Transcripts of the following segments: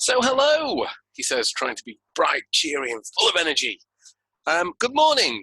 So hello, he says, trying to be bright, cheery, and full of energy. Good morning,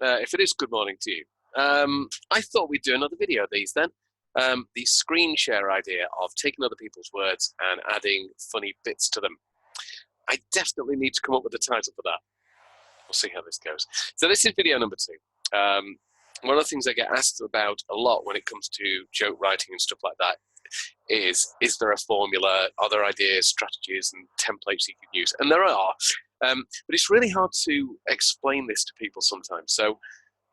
if it is good morning to you. I thought we'd do another video of these then. The screen share idea of taking other people's words and adding funny bits to them. I definitely need to come up with a title for that. We'll see how this goes. So this is video number 2. One of the things I get asked about a lot when it comes to joke writing and stuff like that is there a formula, are there ideas, strategies, and templates you can use? And there are, but it's really hard to explain this to people sometimes. So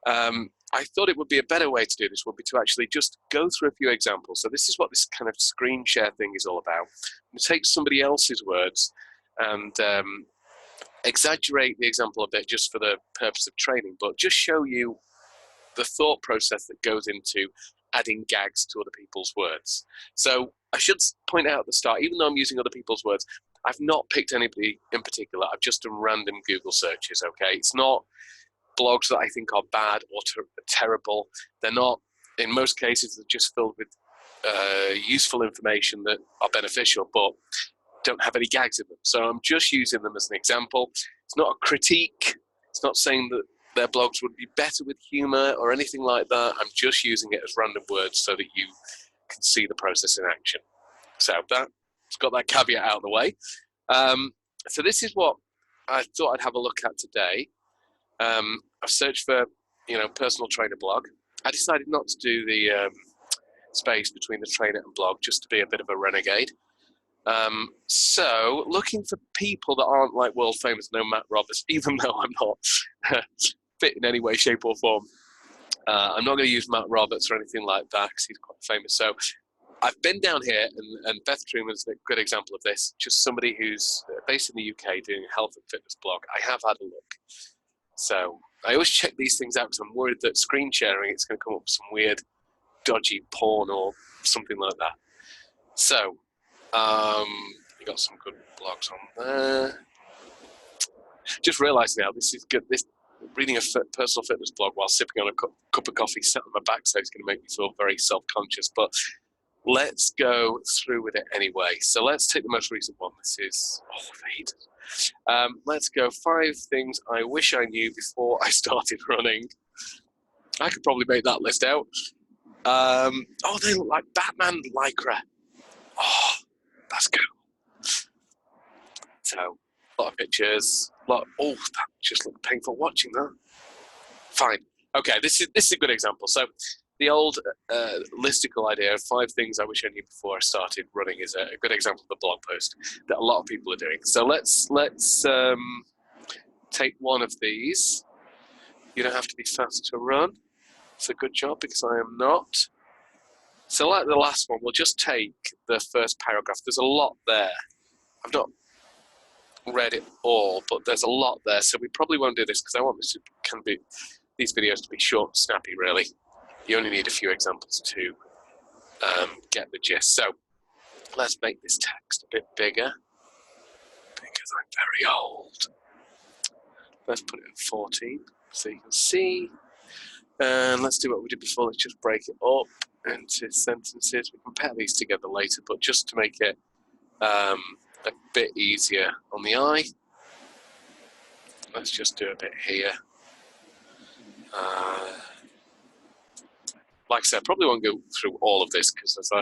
I thought it would be a better way to do this would be to actually just go through a few examples. So this is what this kind of screen share thing is all about. You take somebody else's words and exaggerate the example a bit just for the purpose of training, but just show you the thought process that goes into adding gags to other people's words. So I should point out at the start, even though I'm using other people's words, I've not picked anybody in particular. I've just done random Google searches, okay? It's not blogs that I think are bad or terrible. They're not, in most cases, they're just filled with useful information that are beneficial, but don't have any gags in them. So I'm just using them as an example. It's not a critique. It's not saying that their blogs would be better with humor or anything like that. I'm just using it as random words so that you can see the process in action. So that's got that caveat out of the way. So this is what I thought I'd have a look at today. I've searched for, personal trainer blog. I decided not to do the space between the trainer and blog just to be a bit of a renegade. So looking for people that aren't like world famous, no Matt Roberts, even though I'm not fit in any way, shape or form. I'm not going to use Matt Roberts or anything like that because he's quite famous. So I've been down here, and Beth Truman's a good example of this, just somebody who's based in the UK doing a health and fitness blog. I have had a look. So I always check these things out because I'm worried that screen sharing, it's going to come up with some weird, dodgy porn or something like that. So you got some good blogs on there. Just realised now, this is good. Reading a personal fitness blog while sipping on a cup of coffee sat on my backside is going to make me feel very self-conscious, but let's go through with it anyway. So let's take the most recent one. This is, I hate it. Let's go 5 things I wish I knew before I started running. I could probably make that list out. They look like Batman Lycra. Oh, that's cool. So, a lot of pictures. That just looked painful watching that. Fine. Okay, this is a good example. So, the old listicle idea of 5 things I wish I knew before I started running is a good example of a blog post that a lot of people are doing. So let's take one of these. You don't have to be fast to run. It's a good job because I am not. So like the last one, we'll just take the first paragraph. There's a lot there. I've not read it all, but there's a lot there. So we probably won't do this because I want this to these videos to be short and snappy, really. You only need a few examples to get the gist. So let's make this text a bit bigger because I'm very old. Let's put it at 14 so you can see. And let's do what we did before. Let's just break it up into sentences. We can pair these together later, but just to make it a bit easier on the eye, let's just do a bit here. Like I said, I probably won't go through all of this because there's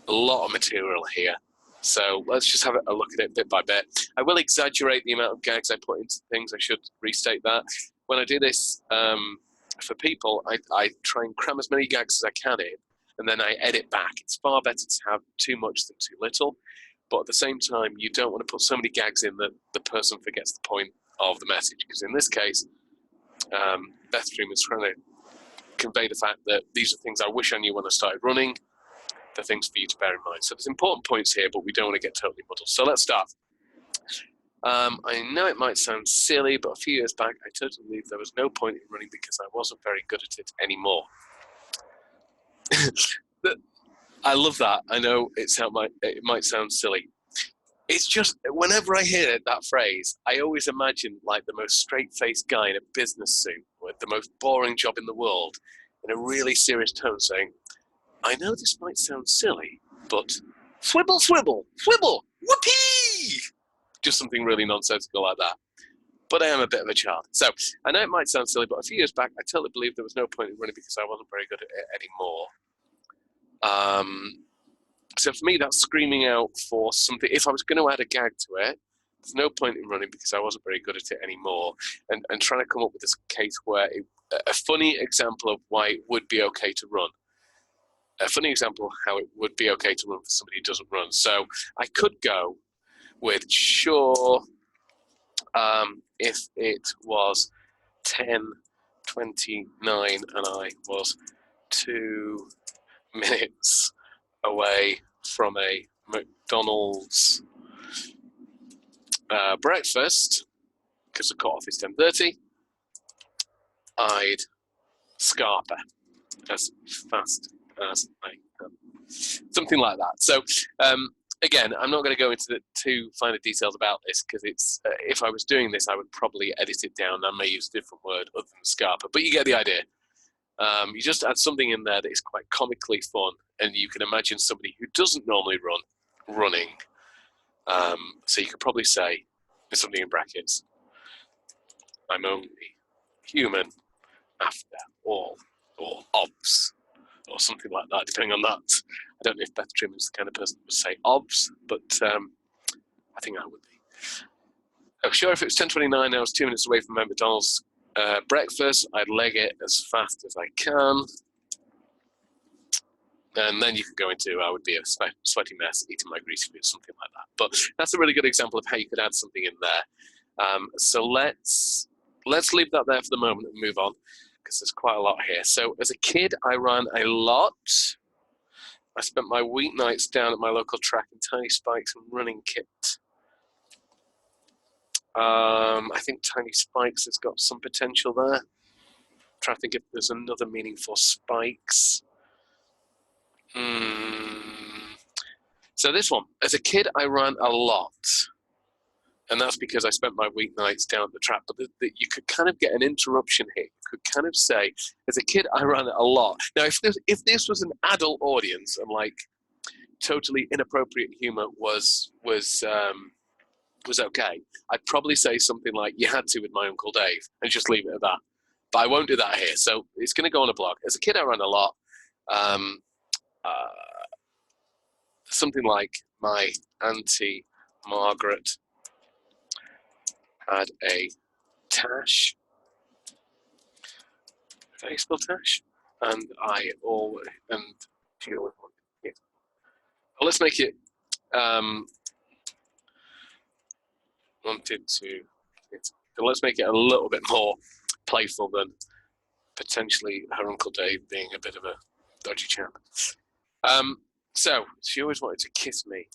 a lot of material here. So let's just have a look at it bit by bit. I will exaggerate the amount of gags I put into things. I should restate that. When I do this for people, I try and cram as many gags as I can in, and then I edit back. It's far better to have too much than too little. But at the same time, you don't want to put so many gags in that the person forgets the point of the message. Because in this case, Beth Truman's trying to convey the fact that these are things I wish I knew when I started running. They're things for you to bear in mind. So there's important points here, but we don't want to get totally muddled. So let's start. I know it might sound silly, but a few years back, I totally believed there was no point in running because I wasn't very good at it anymore. I love that. I know it might sound silly. It's just, whenever I hear that phrase, I always imagine like the most straight-faced guy in a business suit with the most boring job in the world in a really serious tone saying, I know this might sound silly, but swibble, swibble, swibble. whoopee! Just something really nonsensical like that. But I am a bit of a child. So I know it might sound silly, but a few years back, I totally believed there was no point in running because I wasn't very good at it anymore. So for me, that's screaming out for something. If I was going to add a gag to it, there's no point in running because I wasn't very good at it anymore. And trying to come up with this case where a funny example of why it would be okay to run. A funny example of how it would be okay to run for somebody who doesn't run. So I could go with, sure, if it was 10:29 and I was 2 minutes away from a McDonald's breakfast, because the cut-off is 10:30, I'd scarper as fast as I can. Something like that. So again, I'm not going to go into the too finer details about this because it's if I was doing this, I would probably edit it down. I may use a different word other than scarper, but you get the idea. You just add something in there that is quite comically fun, and you can imagine somebody who doesn't normally run running. So you could probably say, there's something in brackets, I'm only human after all, or obs, or something like that, depending on that. I don't know if Beth Trim is the kind of person that would say obs, but I think I would be. I'm sure if it was 10:29, I was 2 minutes away from my McDonald's breakfast, I'd leg it as fast as I can. And then you could go into, I would be a sweaty mess eating my greasy food, something like that. But that's a really good example of how you could add something in there. So let's leave that there for the moment and move on, because there's quite a lot here. So as a kid, I ran a lot. I spent my weeknights down at my local track in tiny spikes and running kit. I think tiny spikes has got some potential there. I'm trying to think if there's another meaning for spikes. So this one, as a kid, I ran a lot. And that's because I spent my weeknights down at the track. But you could kind of get an interruption here. You could kind of say, as a kid, I ran a lot. Now, if this was an adult audience and like totally inappropriate humor was okay, I'd probably say something like, you had to with my Uncle Dave, and just leave it at that. But I won't do that here. So it's going to go on a blog. As a kid, I ran a lot. Something like, my Auntie Margaret had a tash. Did I spell tash? And she always wanted it. Well, let's make it wanted to. So let's make it a little bit more playful than potentially her Uncle Dave being a bit of a dodgy chap. So she always wanted to kiss me.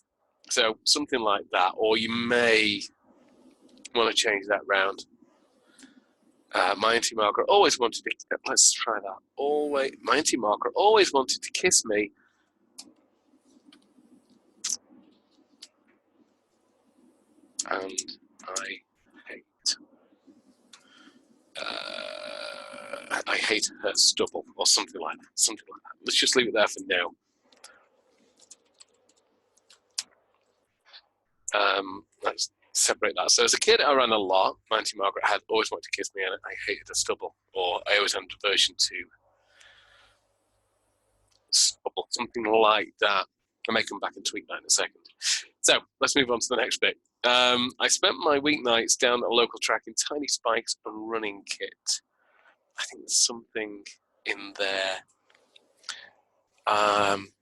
So something like that, or you may want to change that round. My Auntie Margaret always wanted to. Let's try that. My Auntie Margaret always wanted to kiss me. And I hate her stubble, or something like that. Something like that. Let's just leave it there for now. Let's separate that. So as a kid, I ran a lot. My Auntie Margaret had always wanted to kiss me, and I hated her stubble. Or I always had an aversion to stubble, something like that. I may come back and tweet that in a second. So let's move on to the next bit. I spent my weeknights down at a local track in tiny spikes and running kit. I think there's something in there.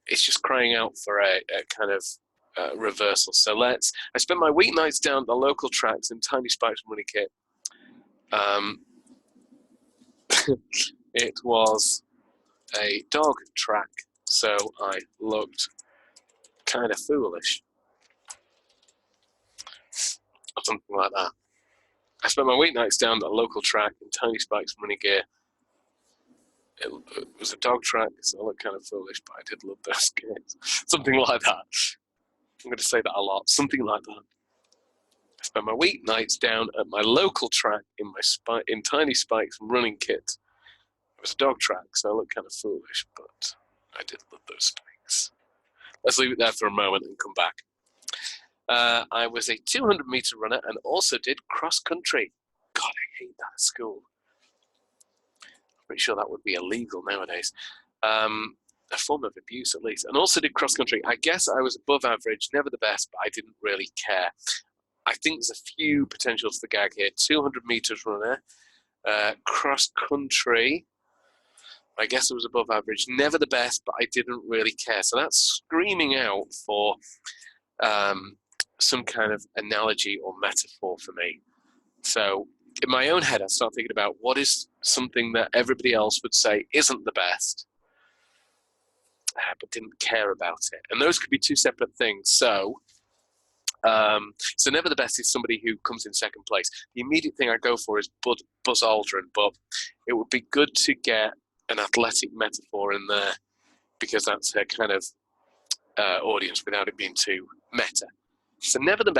It's just crying out for a kind of reversal. So I spent my weeknights down at the local tracks in tiny spikes and running kit. It was a dog track, so I looked kind of foolish. Or something like that. I spent my weeknights down at a local track in tiny spikes and running gear. It was a dog track, so I looked kind of foolish, but I did love those skates. Something like that. I'm going to say that a lot. Something like that. I spent my weeknights down at my local track in tiny spikes and running kit. It was a dog track, so I looked kind of foolish, but I did love those spikes. Let's leave it there for a moment and come back. I was a 200-meter runner and also did cross country. God, I hate that at school. I'm pretty sure that would be illegal nowadays. A form of abuse at least. And also did cross country. I guess I was above average, never the best, but I didn't really care. I think there's a few potentials for gag here. 200 meters runner, cross country. I guess I was above average, never the best, but I didn't really care. So that's screaming out for some kind of analogy or metaphor for me. So in my own head, I start thinking about what is something that everybody else would say isn't the best, but didn't care about it. And those could be two separate things. So never the best is somebody who comes in second place. The immediate thing I go for is Buzz Aldrin, but it would be good to get an athletic metaphor in there because that's her kind of audience without it being too meta. So never the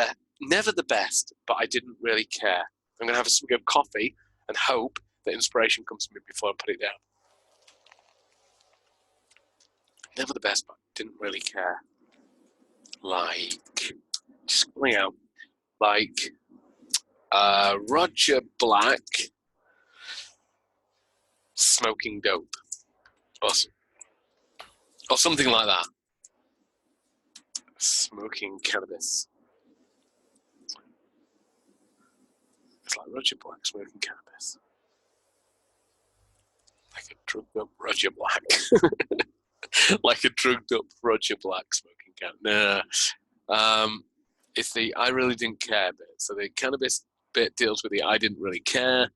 best, but I didn't really care. I'm going to have a swig of coffee and hope that inspiration comes to me before I put it down. Never the best, but didn't really care. Like, just pulling out, like Roger Black smoking dope, or something like that. Smoking cannabis. It's like Roger Black smoking cannabis. Like a drugged up Roger Black. Like a drugged up Roger Black smoking cannabis. Nah. It's the I really didn't care bit. So the cannabis bit deals with the I didn't really care.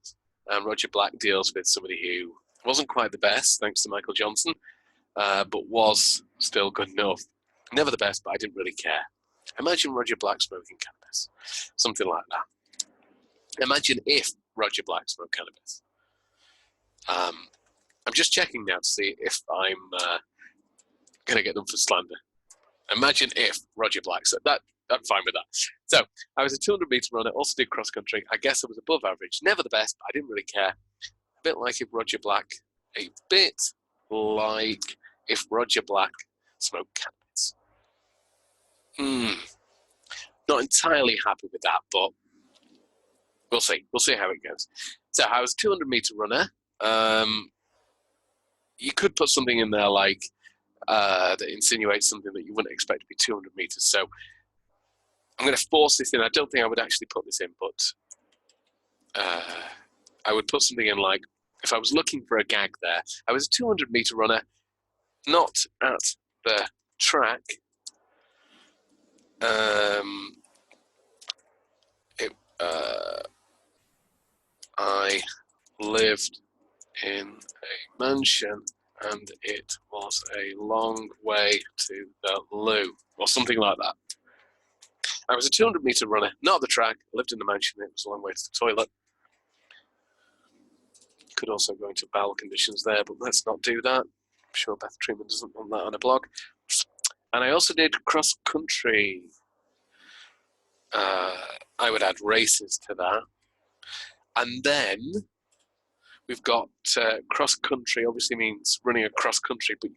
And Roger Black deals with somebody who wasn't quite the best, thanks to Michael Johnson, but was still good enough. Never the best, but I didn't really care. Imagine Roger Black smoking cannabis. Something like that. Imagine if Roger Black smoked cannabis. I'm just checking now to see if I'm going to get them for slander. Imagine if Roger Black said that. I'm fine with that. So I was a 200-meter runner, also did cross country. I guess I was above average, never the best, but I didn't really care. A bit like if Roger Black smoked cannabis. Not entirely happy with that, but we'll see. We'll see how it goes. So I was a 200-meter runner. You could put something in there like that insinuates something that you wouldn't expect to be 200 meters. So I'm going to force this in. I don't think I would actually put this in, but I would put something in like, if I was looking for a gag there, I was a 200-meter runner, not at the track. I lived in a mansion and it was a long way to the loo, or something like that. I was a 200-meter runner, not at the track, lived in the mansion, it was a long way to the toilet. Could also go into bowel conditions there, but let's not do that. I'm sure Beth Truman doesn't want that on a blog. And I also did cross country. I would add races to that. And then we've got cross country, obviously means running across country, but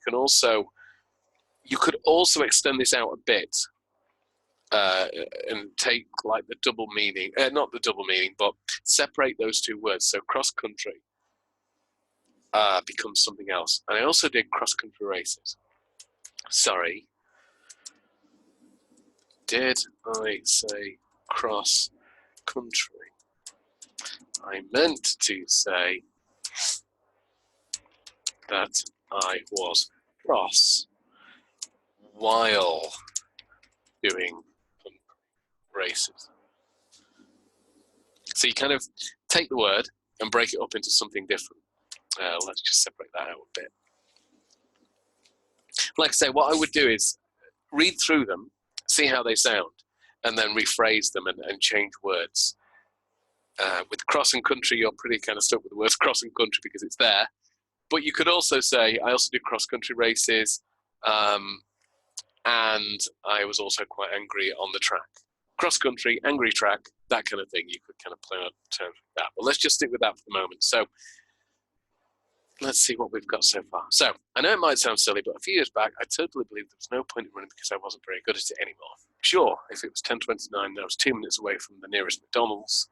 you could also extend this out a bit and take like the double meaning, not the double meaning, but separate those two words. So cross country becomes something else. And I also did cross country races. Sorry. Did I say cross country? I meant to say that I was cross while doing races. So you kind of take the word and break it up into something different. Let's just separate that out a bit. Like I say, what I would do is read through them, see how they sound, and then rephrase them and change words. With cross and country, you're pretty kind of stuck with the word cross and country because it's there. But you could also say, I also do cross-country races, and I was also quite angry on the track. Cross-country, angry track, that kind of thing. You could kind of play on terms with that. But let's just stick with that for the moment. So let's see what we've got so far. So I know it might sound silly, but a few years back, I totally believed there was no point in running because I wasn't very good at it anymore. sure, if it was 10:29 and I was 2 minutes away from the nearest McDonald's,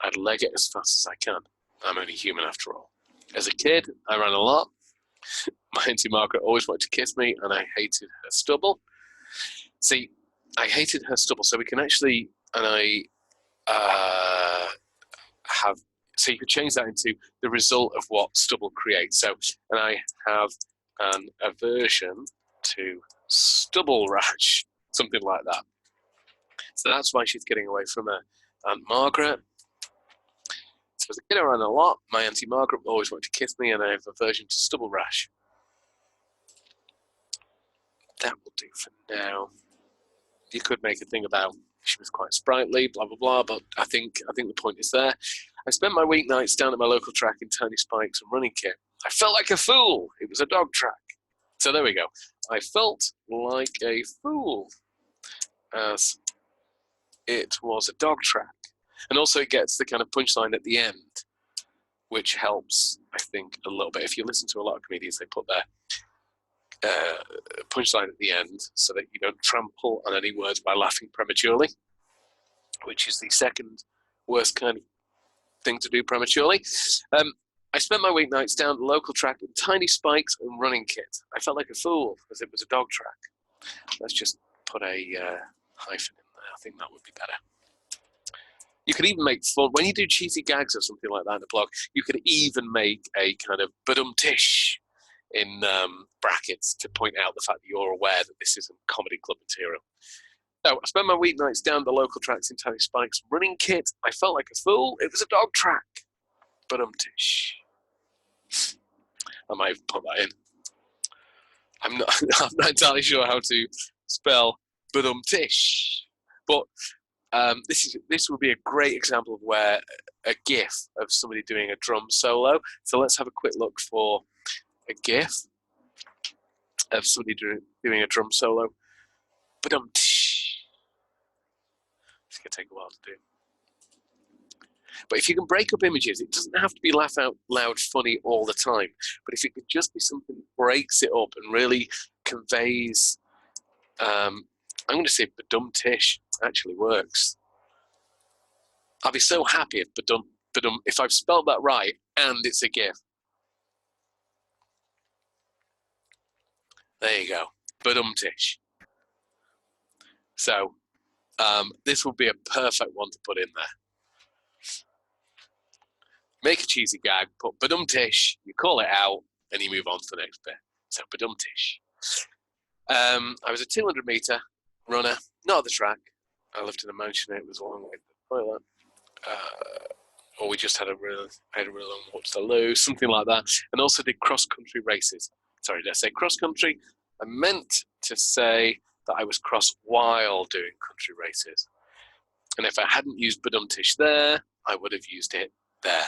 I'd leg it as fast as I can. I'm only human after all. As a kid, I ran a lot. My Auntie Margaret always wanted to kiss me, and I hated her stubble. See, I hated her stubble, so we can actually, and I have, so you could change that into the result of what stubble creates. So, and I have an aversion to stubble rash, something like that. So that's why she's getting away from her Aunt Margaret. So as a kid, I ran a lot. My Auntie Margaret always wanted to kiss me, and I have aversion to stubble rash. That will do for now. You could make a thing about she was quite sprightly, blah blah blah, but I think the point is there. I spent my weeknights down at my local track in tiny spikes and running kit. I felt like a fool. It was a dog track. So there we go. I felt like a fool as it was a dog track. And also it gets the kind of punchline at the end, which helps, I think, a little bit. If you listen to a lot of comedians, they put their punchline at the end so that you don't trample on any words by laughing prematurely, which is the second worst kind of thing to do prematurely. I spent my weeknights down the local track in tiny spikes and running kit. I felt like a fool because it was a dog track. Let's just put a hyphen in there. I think that would be better. You could even make fun, when you do cheesy gags or something like that in a blog, you could even make a kind of BADUM TISH in brackets to point out the fact that you're aware that this isn't comedy club material. So I spent my weeknights down the local tracks in tiny spikes running kit. I felt like a fool. It was a dog track. BADUM TISH. I might have put that in. I'm not entirely sure how to spell BADUM TISH, but this would be a great example of where a GIF of somebody doing a drum solo. So let's have a quick look for a GIF of somebody doing a drum solo. BADUM TISH. It's going to take a while to do. But if you can break up images, it doesn't have to be laugh out loud funny all the time. But if it could just be something that breaks it up and really conveys, I'm going to say BADUM TISH actually works. I'll be so happy if if I've spelled that right and it's a GIF. There you go, BADUM TISH. So this would be a perfect one to put in there. Make a cheesy gag, put BADUM TISH, you call it out, and you move on to the next bit. So BADUM TISH. I was a 200-meter runner, not the track. I lived in a mansion. It was a long way to the toilet. Or we just had a really long walk to the loo, something like that. And also did cross-country races. Sorry, did I say cross-country? I meant to say that I was cross while doing country races. And if I hadn't used BADUM TISH there, I would have used it there.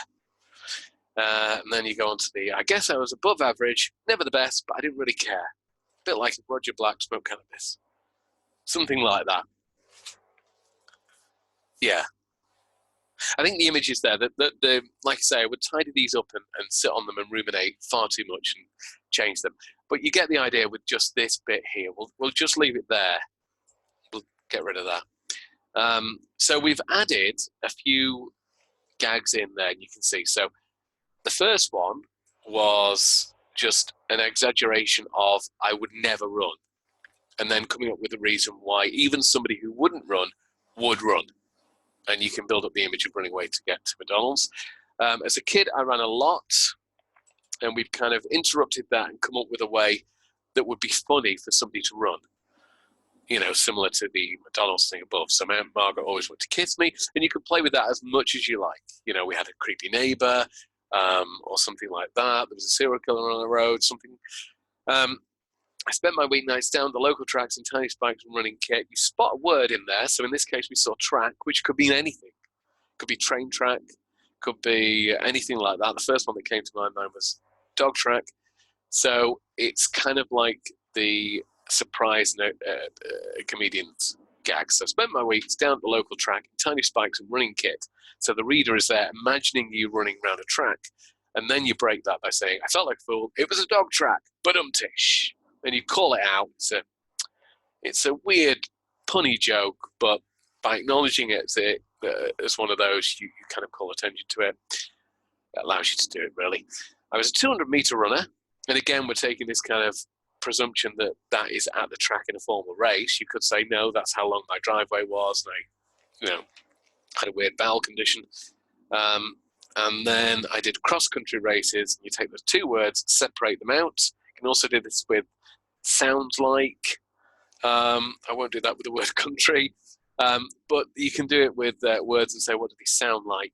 And then you go on to the, I guess I was above average, never the best, but I didn't really care. A bit like if Roger Black smoked cannabis. Something like that. Yeah. I think the image is there. That like I say, I would tidy these up and sit on them and ruminate far too much and change them. But you get the idea with just this bit here. We'll just leave it there. We'll get rid of that. So we've added a few gags in there, and you can see. So the first one was just an exaggeration of I would never run, and then coming up with a reason why even somebody who wouldn't run would run. And you can build up the image of running away to get to McDonald's. As a kid, I ran a lot, and we've kind of interrupted that and come up with a way that would be funny for somebody to run. You know, similar to the McDonald's thing above. So my Aunt Margaret always wanted to kiss me, and you can play with that as much as you like. You know, we had a creepy neighbor, or something like that. There was a serial killer on the road, something. I spent my weeknights down the local tracks in tiny spikes and running kit. You spot a word in there. So in this case, we saw track, which could mean anything. Could be train track, could be anything like that. The first one that came to my mind was dog track. So it's kind of like the surprise comedian's gag. So I spent my weeks down the local track in tiny spikes and running kit. So the reader is there imagining you running around a track. And then you break that by saying, I felt like a fool. It was a dog track, BADUM TISH. And you call it out. It's a weird punny joke, but by acknowledging it as one of those, you kind of call attention to it. It allows you to do it, really. I was a 200-meter runner, and again, we're taking this kind of presumption that that is at the track in a formal race. You could say, no, that's how long my driveway was, and I had a weird bowel condition. And then I did cross-country races. You take those two words, separate them out. You can also do this with sounds like. I won't do that with the word country, but you can do it with words and say, what do they sound like?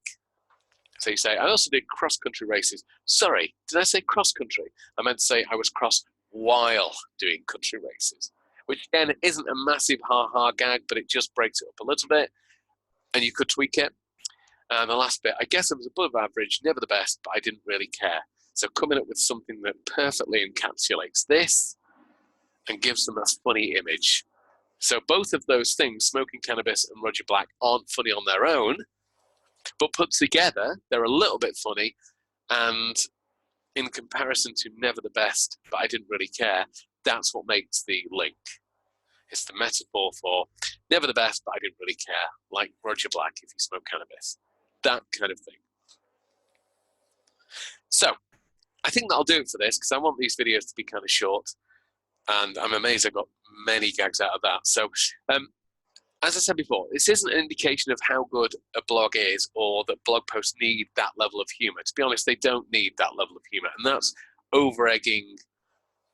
So you say, I also did cross-country races. Sorry, did I say cross-country? I meant to say I was cross while doing country races, which again isn't a massive ha-ha gag, but it just breaks it up a little bit, and you could tweak it. And the last bit, I guess it was above average, never the best, but I didn't really care. So coming up with something that perfectly encapsulates this and gives them a funny image. So both of those things, smoking cannabis and Roger Black, aren't funny on their own, but put together, they're a little bit funny. And in comparison to never the best, but I didn't really care, that's what makes the link. It's the metaphor for never the best, but I didn't really care, like Roger Black if you smoke cannabis. That kind of thing. So, I think that'll do it for this, because I want these videos to be kind of short, and I'm amazed I got many gags out of that. So, as I said before, this isn't an indication of how good a blog is or that blog posts need that level of humor. To be honest, they don't need that level of humor, and that's over-egging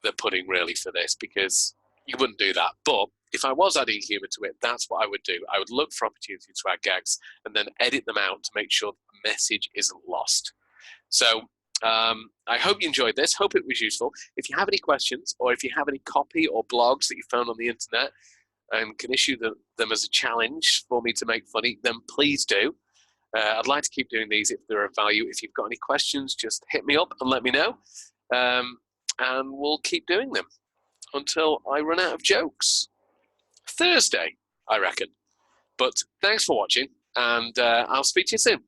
the pudding, really, for this, because you wouldn't do that. But if I was adding humor to it, that's what I would do. I would look for opportunities to add gags and then edit them out to make sure the message isn't lost. So I hope you enjoyed this. Hope it was useful. If you have any questions, or if you have any copy or blogs that you found on the internet and can issue them as a challenge for me to make funny, then please do. I'd like to keep doing these if they're of value. If you've got any questions, just hit me up and let me know. And we'll keep doing them until I run out of jokes. Thursday, I reckon. But thanks for watching, and I'll speak to you soon.